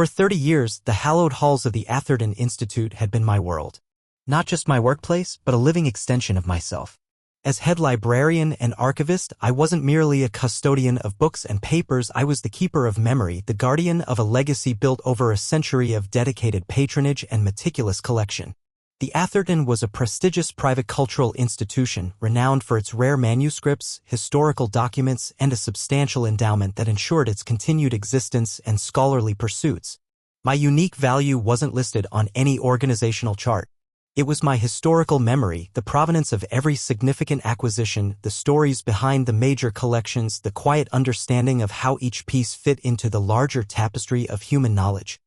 For 30 years, the hallowed halls of the Atherton Institute had been my world. Not just my workplace, but a living extension of myself. As head librarian and archivist, I wasn't merely a custodian of books and papers, I was the keeper of memory, the guardian of a legacy built over a century of dedicated patronage and meticulous collection. The Atherton was a prestigious private cultural institution, renowned for its rare manuscripts, historical documents, and a substantial endowment that ensured its continued existence and scholarly pursuits. My unique value wasn't listed on any organizational chart. It was my historical memory, the provenance of every significant acquisition, the stories behind the major collections, the quiet understanding of how each piece fit into the larger tapestry of human knowledge.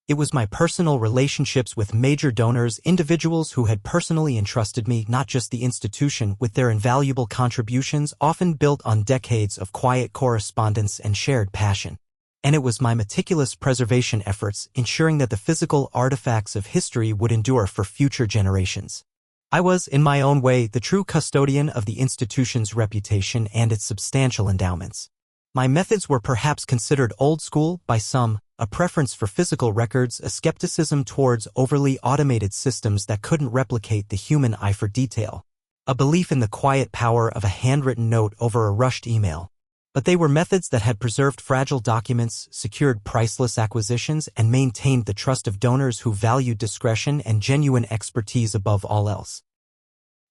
It was my personal relationships with major donors, individuals who had personally entrusted me, not just the institution, with their invaluable contributions, often built on decades of quiet correspondence and shared passion. And it was my meticulous preservation efforts, ensuring that the physical artifacts of history would endure for future generations. I was, in my own way, the true custodian of the institution's reputation and its substantial endowments. My methods were perhaps considered old school by some, a preference for physical records, a skepticism towards overly automated systems that couldn't replicate the human eye for detail, a belief in the quiet power of a handwritten note over a rushed email. But they were methods that had preserved fragile documents, secured priceless acquisitions, and maintained the trust of donors who valued discretion and genuine expertise above all else.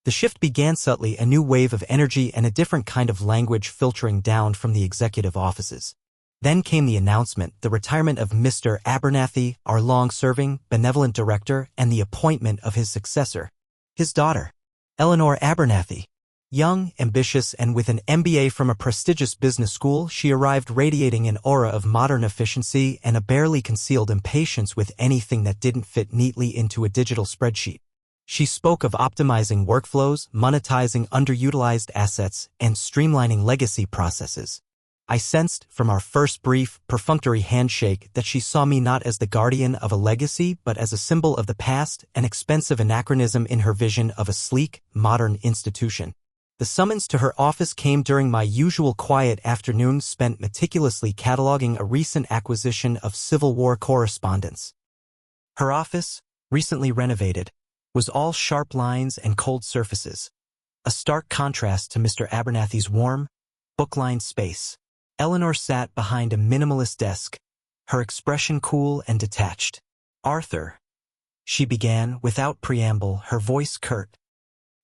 The shift began subtly, a new wave of energy and a different kind of language filtering down from the executive offices. Then came the announcement, the retirement of Mr. Abernathy, our long-serving, benevolent director, and the appointment of his successor, his daughter, Eleanor Abernathy. Young, ambitious, and with an MBA from a prestigious business school, she arrived radiating an aura of modern efficiency and a barely concealed impatience with anything that didn't fit neatly into a digital spreadsheet. She spoke of optimizing workflows, monetizing underutilized assets, and streamlining legacy processes. I sensed, from our first brief, perfunctory handshake, that she saw me not as the guardian of a legacy but as a symbol of the past, an expensive anachronism in her vision of a sleek, modern institution. The summons to her office came during my usual quiet afternoon spent meticulously cataloging a recent acquisition of Civil War correspondence. Her office, recently renovated, was all sharp lines and cold surfaces, a stark contrast to Mr. Abernathy's warm, book-lined space. Eleanor sat behind a minimalist desk, her expression cool and detached. "Arthur," she began, without preamble, her voice curt.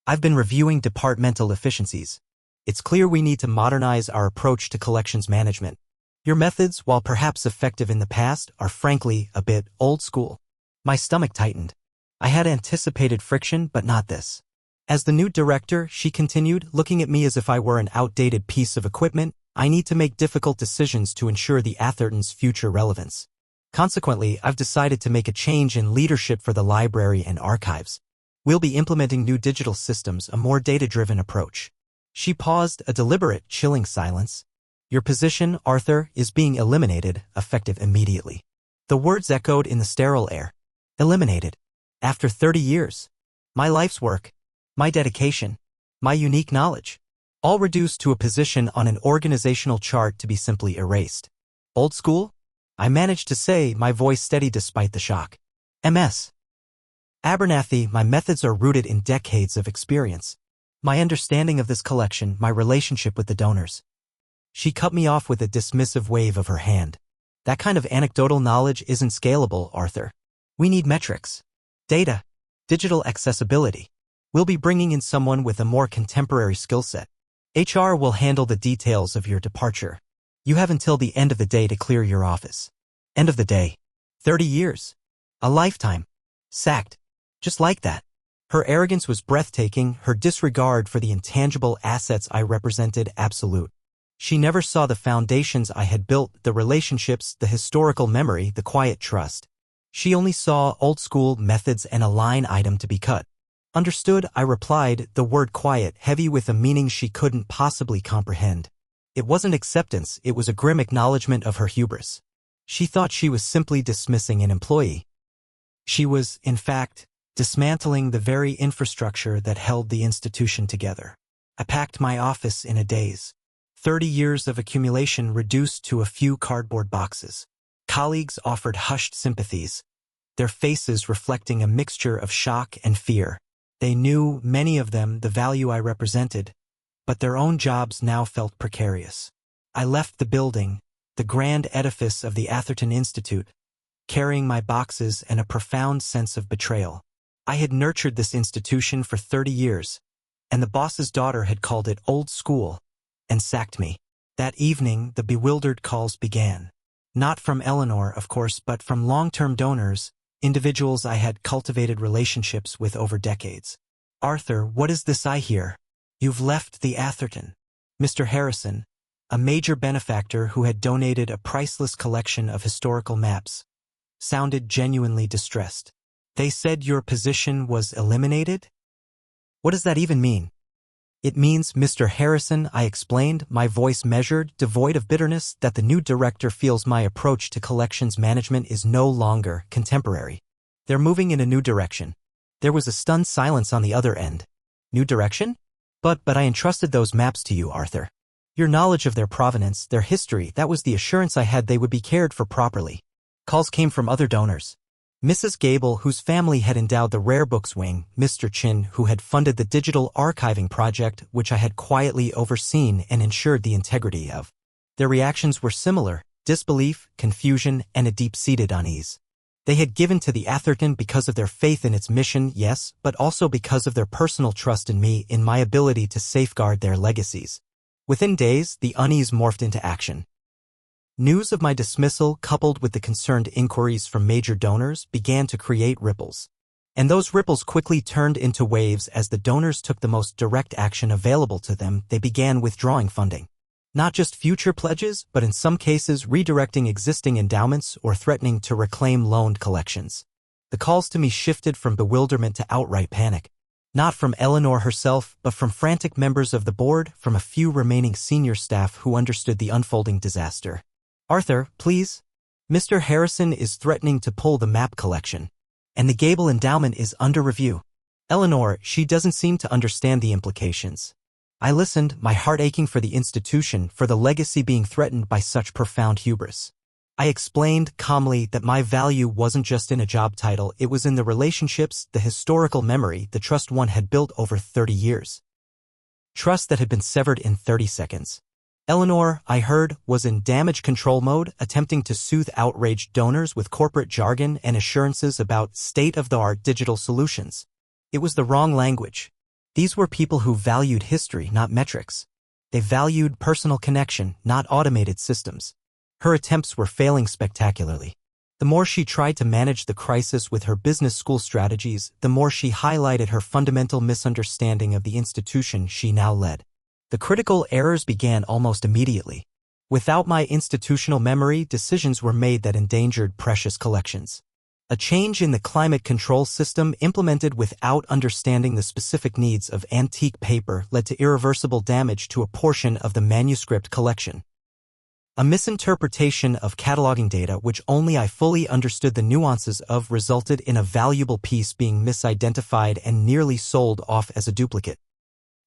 "I've been reviewing departmental efficiencies. It's clear we need to modernize our approach to collections management. Your methods, while perhaps effective in the past, are frankly a bit old school." My stomach tightened. I had anticipated friction, but not this. As the new director, she continued, looking at me as if I were an outdated piece of equipment, I need to make difficult decisions to ensure the Atherton's future relevance. Consequently, I've decided to make a change in leadership for the library and archives. We'll be implementing new digital systems, a more data-driven approach. She paused, a deliberate, chilling silence. "Your position, Arthur, is being eliminated, effective immediately." The words echoed in the sterile air. Eliminated. After 30 years. My life's work. My dedication. My unique knowledge. All reduced to a position on an organizational chart to be simply erased. Old school? I managed to say, my voice steady despite the shock. Ms. Abernathy, my methods are rooted in decades of experience. My understanding of this collection, my relationship with the donors. She cut me off with a dismissive wave of her hand. That kind of anecdotal knowledge isn't scalable, Arthur. We need metrics. Data. Digital accessibility. We'll be bringing in someone with a more contemporary skill set. HR will handle the details of your departure. You have until the end of the day to clear your office. End of the day. 30 years. A lifetime. Sacked. Just like that. Her arrogance was breathtaking, her disregard for the intangible assets I represented absolute. She never saw the foundations I had built, the relationships, the historical memory, the quiet trust. She only saw old-school methods and a line item to be cut. Understood, I replied, the word quiet heavy with a meaning she couldn't possibly comprehend. It wasn't acceptance, it was a grim acknowledgement of her hubris. She thought she was simply dismissing an employee. She was, in fact, dismantling the very infrastructure that held the institution together. I packed my office in a daze. 30 years of accumulation reduced to a few cardboard boxes. colleagues offered hushed sympathies, their faces reflecting a mixture of shock and fear. They knew, many of them, the value I represented, but their own jobs now felt precarious. I left the building, the grand edifice of the Atherton Institute, carrying my boxes and a profound sense of betrayal. I had nurtured this institution for 30 years, and the boss's daughter had called it old school and sacked me. That evening, the bewildered calls began. Not from Eleanor, of course, but from long-term donors, individuals I had cultivated relationships with over decades. "Arthur, what is this I hear? You've left the Atherton." Mr. Harrison, a major benefactor who had donated a priceless collection of historical maps, sounded genuinely distressed. "They said your position was eliminated?" "What does that even mean?" "It means, Mr. Harrison," I explained, my voice measured, devoid of bitterness, "that the new director feels my approach to collections management is no longer contemporary. They're moving in a new direction." There was a stunned silence on the other end. "New direction? But I entrusted those maps to you, Arthur. Your knowledge of their provenance, their history, that was the assurance I had they would be cared for properly." Calls came from other donors. Mrs. Gable, whose family had endowed the rare books wing, Mr. Chin, who had funded the digital archiving project, which I had quietly overseen and ensured the integrity of. Their reactions were similar: disbelief, confusion, and a deep-seated unease. They had given to the Atherton because of their faith in its mission, yes, but also because of their personal trust in me, in my ability to safeguard their legacies. Within days, the unease morphed into action. News of my dismissal, coupled with the concerned inquiries from major donors, began to create ripples. And those ripples quickly turned into waves as the donors took the most direct action available to them. They began withdrawing funding. Not just future pledges, but in some cases redirecting existing endowments or threatening to reclaim loaned collections. The calls to me shifted from bewilderment to outright panic. Not from Eleanor herself, but from frantic members of the board, from a few remaining senior staff who understood the unfolding disaster. "Arthur, please. Mr. Harrison is threatening to pull the map collection, and the Gable endowment is under review. Eleanor, she doesn't seem to understand the implications." I listened, my heart aching for the institution, for the legacy being threatened by such profound hubris. I explained calmly that my value wasn't just in a job title, it was in the relationships, the historical memory, the trust one had built over 30 years. Trust that had been severed in 30 seconds. Eleanor, I heard, was in damage control mode, attempting to soothe outraged donors with corporate jargon and assurances about state-of-the-art digital solutions. It was the wrong language. These were people who valued history, not metrics. They valued personal connection, not automated systems. Her attempts were failing spectacularly. The more she tried to manage the crisis with her business school strategies, the more she highlighted her fundamental misunderstanding of the institution she now led. The critical errors began almost immediately. Without my institutional memory, decisions were made that endangered precious collections. A change in the climate control system implemented without understanding the specific needs of antique paper led to irreversible damage to a portion of the manuscript collection. A misinterpretation of cataloging data which only I fully understood the nuances of resulted in a valuable piece being misidentified and nearly sold off as a duplicate.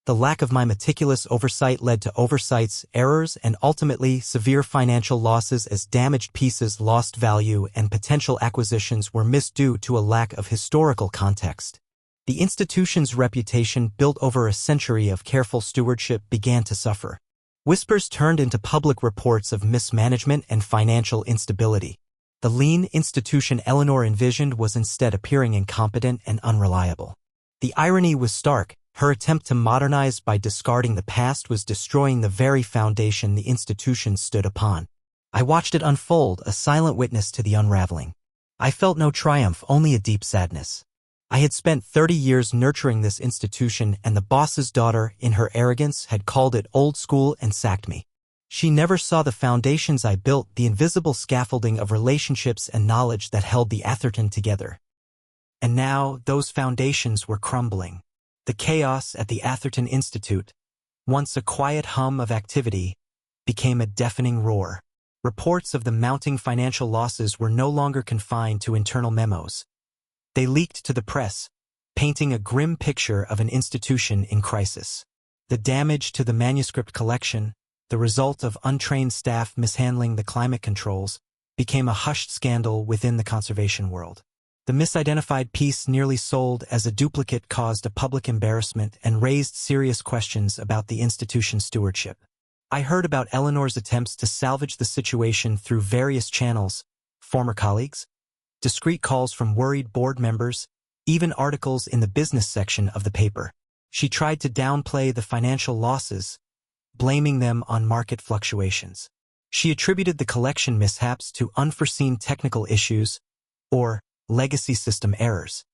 The lack of my meticulous oversight led to oversights, errors, and ultimately severe financial losses as damaged pieces lost value and potential acquisitions were missed due to a lack of historical context. The institution's reputation, built over a century of careful stewardship, began to suffer. Whispers turned into public reports of mismanagement and financial instability. The lean institution Eleanor envisioned was instead appearing incompetent and unreliable. The irony was stark. Her attempt to modernize by discarding the past was destroying the very foundation the institution stood upon. I watched it unfold, a silent witness to the unraveling. I felt no triumph, only a deep sadness. I had spent 30 years nurturing this institution, and the boss's daughter, in her arrogance, had called it old school and sacked me. She never saw the foundations I built, the invisible scaffolding of relationships and knowledge that held the Atherton together. And now, those foundations were crumbling. The chaos at the Atherton Institute, once a quiet hum of activity, became a deafening roar. Reports of the mounting financial losses were no longer confined to internal memos. They leaked to the press, painting a grim picture of an institution in crisis. The damage to the manuscript collection, the result of untrained staff mishandling the climate controls, became a hushed scandal within the conservation world. The misidentified piece nearly sold as a duplicate caused a public embarrassment and raised serious questions about the institution's stewardship. I heard about Eleanor's attempts to salvage the situation through various channels, former colleagues, discreet calls from worried board members, even articles in the business section of the paper. She tried to downplay the financial losses, blaming them on market fluctuations. She attributed the collection mishaps to unforeseen technical issues or legacy system errors.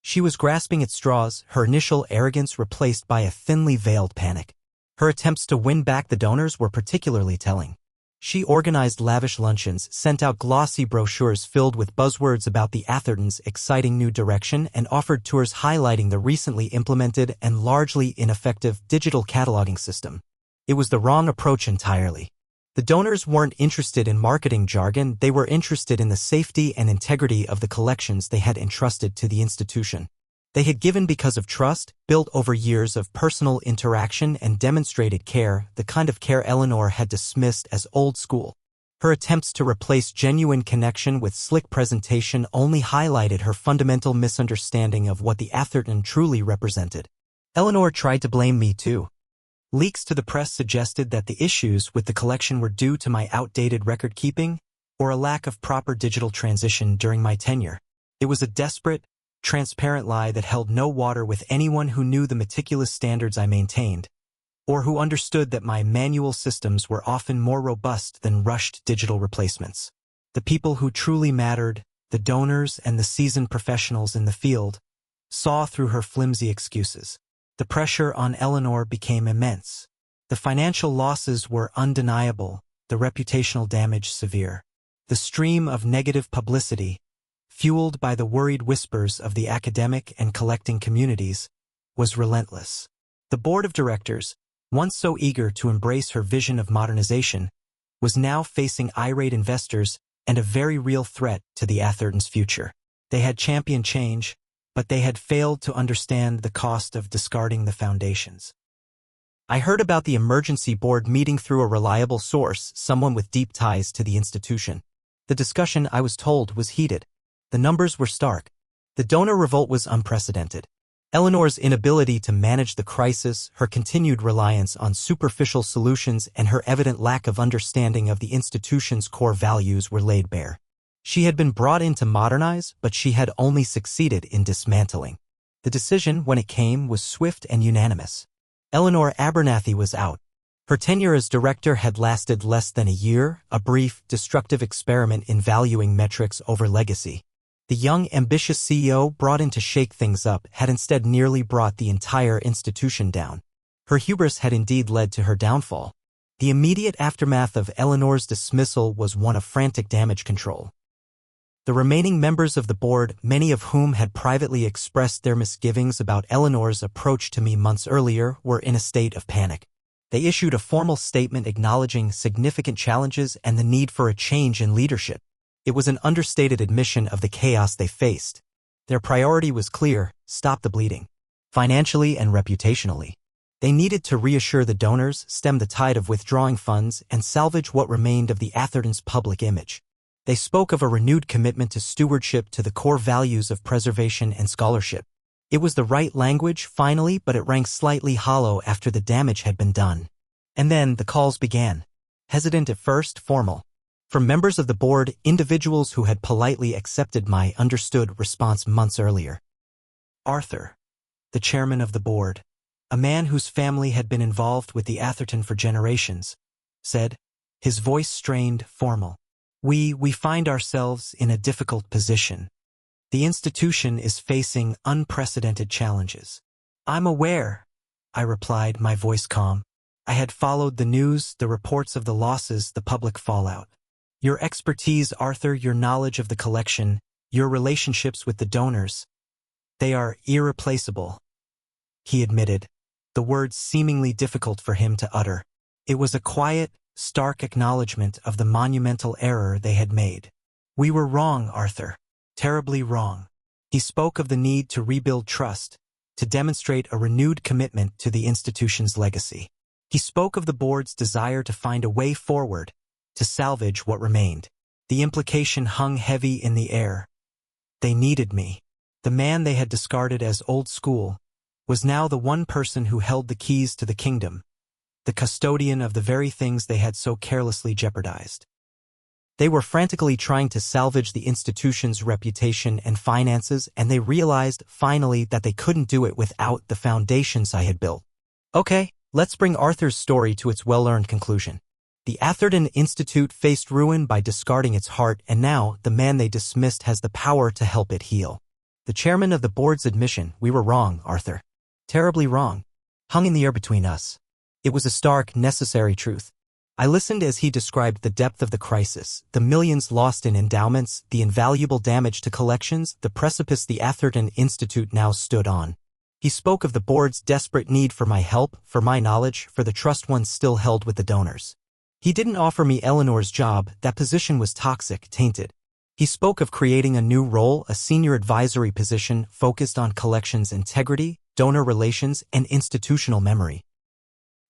She was grasping at straws, her initial arrogance replaced by a thinly veiled panic. Her attempts to win back the donors were particularly telling. She organized lavish luncheons, sent out glossy brochures filled with buzzwords about the Atherton's exciting new direction, and offered tours highlighting the recently implemented and largely ineffective digital cataloging system. It was the wrong approach entirely. The donors weren't interested in marketing jargon, they were interested in the safety and integrity of the collections they had entrusted to the institution. They had given because of trust, built over years of personal interaction and demonstrated care, the kind of care Eleanor had dismissed as old school. Her attempts to replace genuine connection with slick presentation only highlighted her fundamental misunderstanding of what the Atherton truly represented. Eleanor tried to blame me too. Leaks to the press suggested that the issues with the collection were due to my outdated record-keeping or a lack of proper digital transition during my tenure. It was a desperate, transparent lie that held no water with anyone who knew the meticulous standards I maintained, or who understood that my manual systems were often more robust than rushed digital replacements. The people who truly mattered, the donors and the seasoned professionals in the field, saw through her flimsy excuses. The pressure on Eleanor became immense. The financial losses were undeniable, the reputational damage severe. The stream of negative publicity, fueled by the worried whispers of the academic and collecting communities, was relentless. The board of directors, once so eager to embrace her vision of modernization, was now facing irate investors and a very real threat to the Atherton's future. They had championed change, but they had failed to understand the cost of discarding the foundations. I heard about the emergency board meeting through a reliable source, someone with deep ties to the institution. The discussion, I was told, was heated. The numbers were stark. The donor revolt was unprecedented. Eleanor's inability to manage the crisis, her continued reliance on superficial solutions, and her evident lack of understanding of the institution's core values were laid bare. She had been brought in to modernize, but she had only succeeded in dismantling. The decision, when it came, was swift and unanimous. Eleanor Abernathy was out. Her tenure as director had lasted less than a year, a brief, destructive experiment in valuing metrics over legacy. The young, ambitious CEO brought in to shake things up had instead nearly brought the entire institution down. Her hubris had indeed led to her downfall. The immediate aftermath of Eleanor's dismissal was one of frantic damage control. The remaining members of the board, many of whom had privately expressed their misgivings about Eleanor's approach to me months earlier, were in a state of panic. They issued a formal statement acknowledging significant challenges and the need for a change in leadership. It was an understated admission of the chaos they faced. Their priority was clear: stop the bleeding. Financially and reputationally. They needed to reassure the donors, stem the tide of withdrawing funds, and salvage what remained of the Atherton's public image. They spoke of a renewed commitment to stewardship, to the core values of preservation and scholarship. It was the right language, finally, but it rang slightly hollow after the damage had been done. And then the calls began. Hesitant at first, formal. From members of the board, individuals who had politely accepted my understood response months earlier. Arthur, the chairman of the board, a man whose family had been involved with the Atherton for generations, said, his voice strained, formal. We find ourselves in a difficult position. The institution is facing unprecedented challenges. I'm aware, I replied, my voice calm. I had followed the news, the reports of the losses, the public fallout. Your expertise, Arthur, your knowledge of the collection, your relationships with the donors, they are irreplaceable, he admitted, the words seemingly difficult for him to utter. It was a quiet, stark acknowledgement of the monumental error they had made. We were wrong, Arthur. Terribly wrong. He spoke of the need to rebuild trust, to demonstrate a renewed commitment to the institution's legacy. He spoke of the board's desire to find a way forward, to salvage what remained. The implication hung heavy in the air. They needed me. The man they had discarded as old school was now the one person who held the keys to the kingdom, the custodian of the very things they had so carelessly jeopardized. They were frantically trying to salvage the institution's reputation and finances, and they realized, finally, that they couldn't do it without the foundations I had built. Okay, let's bring Arthur's story to its well-earned conclusion. The Atherton Institute faced ruin by discarding its heart, and now the man they dismissed has the power to help it heal. The chairman of the board's admission, "We were wrong, Arthur. Terribly wrong," hung in the air between us. It was a stark, necessary truth. I listened as he described the depth of the crisis, the millions lost in endowments, the invaluable damage to collections, the precipice the Atherton Institute now stood on. He spoke of the board's desperate need for my help, for my knowledge, for the trust one still held with the donors. He didn't offer me Eleanor's job. That position was toxic, tainted. He spoke of creating a new role, a senior advisory position focused on collections integrity, donor relations, and institutional memory.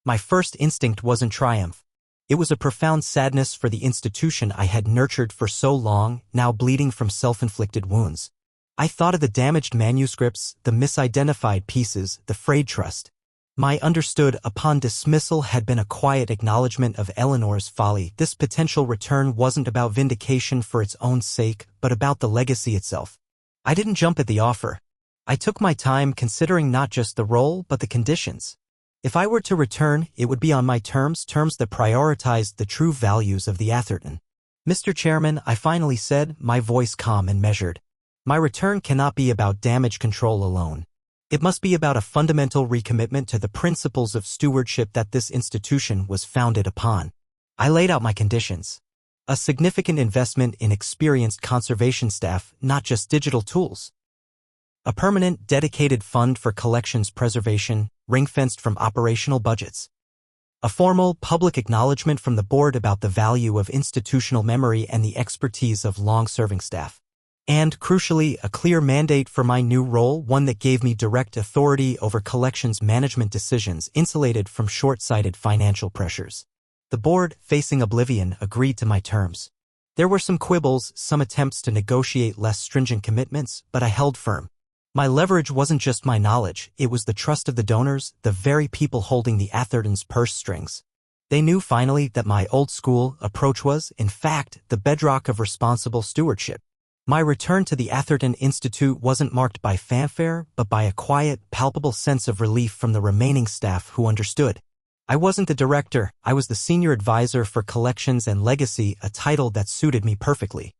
My first instinct wasn't triumph. It was a profound sadness for the institution I had nurtured for so long, now bleeding from self-inflicted wounds. I thought of the damaged manuscripts, the misidentified pieces, the frayed trust. My understood upon dismissal had been a quiet acknowledgement of Eleanor's folly. This potential return wasn't about vindication for its own sake, but about the legacy itself. I didn't jump at the offer. I took my time, considering not just the role, but the conditions. If I were to return, it would be on my terms that prioritized the true values of the Atherton. "Mr. Chairman," I finally said, my voice calm and measured. "My return cannot be about damage control alone. It must be about a fundamental recommitment to the principles of stewardship that this institution was founded upon." I laid out my conditions. A significant investment in experienced conservation staff, not just digital tools. A permanent, dedicated fund for collections preservation, ring-fenced from operational budgets. A formal, public acknowledgement from the board about the value of institutional memory and the expertise of long-serving staff. And, crucially, a clear mandate for my new role, one that gave me direct authority over collections management decisions, insulated from short-sighted financial pressures. The board, facing oblivion, agreed to my terms. There were some quibbles, some attempts to negotiate less stringent commitments, but I held firm. My leverage wasn't just my knowledge, it was the trust of the donors, the very people holding the Atherton's purse strings. They knew finally that my old-school approach was, in fact, the bedrock of responsible stewardship. My return to the Atherton Institute wasn't marked by fanfare, but by a quiet, palpable sense of relief from the remaining staff who understood. I wasn't the director, I was the senior advisor for collections and legacy, a title that suited me perfectly.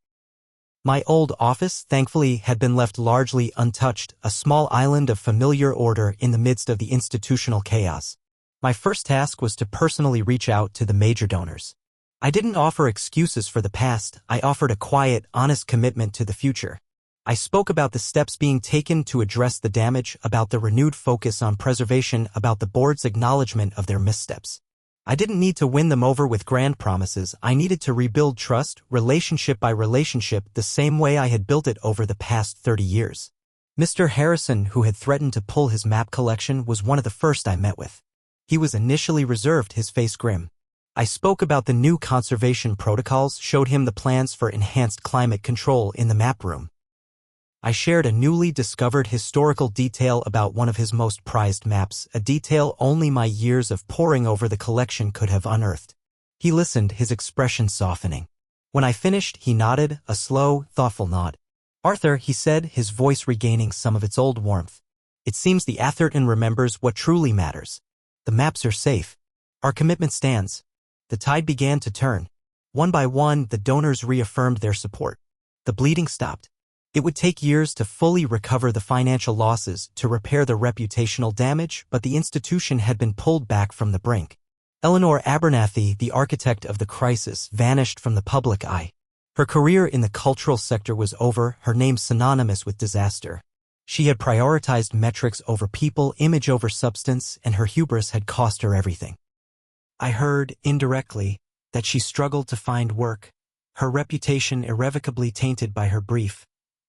My old office, thankfully, had been left largely untouched, a small island of familiar order in the midst of the institutional chaos. My first task was to personally reach out to the major donors. I didn't offer excuses for the past, I offered a quiet, honest commitment to the future. I spoke about the steps being taken to address the damage, about the renewed focus on preservation, about the board's acknowledgement of their missteps. I didn't need to win them over with grand promises, I needed to rebuild trust, relationship by relationship, the same way I had built it over the past 30 years. Mr. Harrison, who had threatened to pull his map collection, was one of the first I met with. He was initially reserved, his face grim. I spoke about the new conservation protocols, showed him the plans for enhanced climate control in the map room. I shared a newly discovered historical detail about one of his most prized maps, a detail only my years of poring over the collection could have unearthed. He listened, his expression softening. When I finished, he nodded, a slow, thoughtful nod. "Arthur," he said, his voice regaining some of its old warmth. "It seems the Atherton remembers what truly matters. The maps are safe. Our commitment stands." The tide began to turn. One by one, the donors reaffirmed their support. The bleeding stopped. It would take years to fully recover the financial losses, to repair the reputational damage, but the institution had been pulled back from the brink. Eleanor Abernathy, the architect of the crisis, vanished from the public eye. Her career in the cultural sector was over, her name synonymous with disaster. She had prioritized metrics over people, image over substance, and her hubris had cost her everything. I heard, indirectly, that she struggled to find work, her reputation irrevocably tainted by her brief,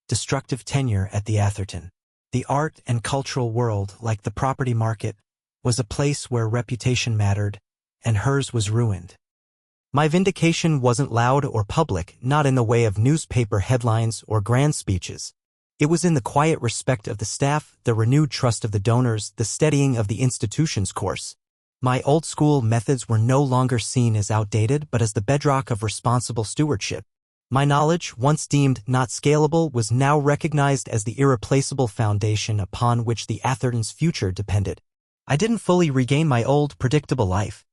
destructive tenure at the Atherton. The art and cultural world, like the property market, was a place where reputation mattered, and hers was ruined. My vindication wasn't loud or public, not in the way of newspaper headlines or grand speeches. It was in the quiet respect of the staff, the renewed trust of the donors, the steadying of the institution's course. My old-school methods were no longer seen as outdated but as the bedrock of responsible stewardship. My knowledge, once deemed not scalable, was now recognized as the irreplaceable foundation upon which the Atherton's future depended. I didn't fully regain my old, predictable life.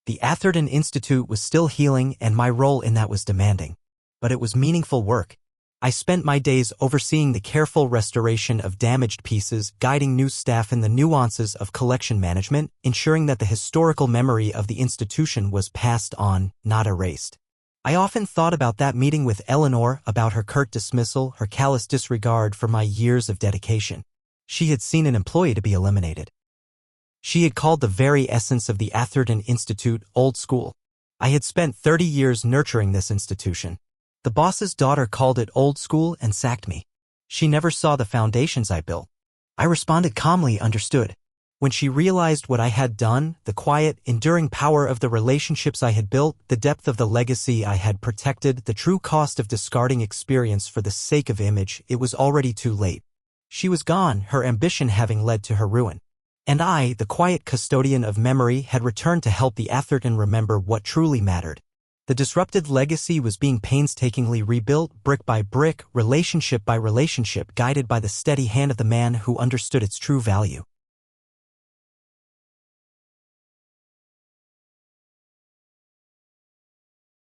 The Atherton Institute was still healing and my role in that was demanding. But it was meaningful work. I spent my days overseeing the careful restoration of damaged pieces, guiding new staff in the nuances of collection management, ensuring that the historical memory of the institution was passed on, not erased. I often thought about that meeting with Eleanor, about her curt dismissal, her callous disregard for my years of dedication. She had seen an employee to be eliminated. She had called the very essence of the Atherton Institute old school. I had spent 30 years nurturing this institution. The boss's daughter called it old school and sacked me. She never saw the foundations I built. I responded calmly, understood. When she realized what I had done, the quiet, enduring power of the relationships I had built, the depth of the legacy I had protected, the true cost of discarding experience for the sake of image, it was already too late. She was gone, her ambition having led to her ruin. And I, the quiet custodian of memory, had returned to help the Atherton remember what truly mattered. The disrupted legacy was being painstakingly rebuilt, brick by brick, relationship by relationship, guided by the steady hand of the man who understood its true value.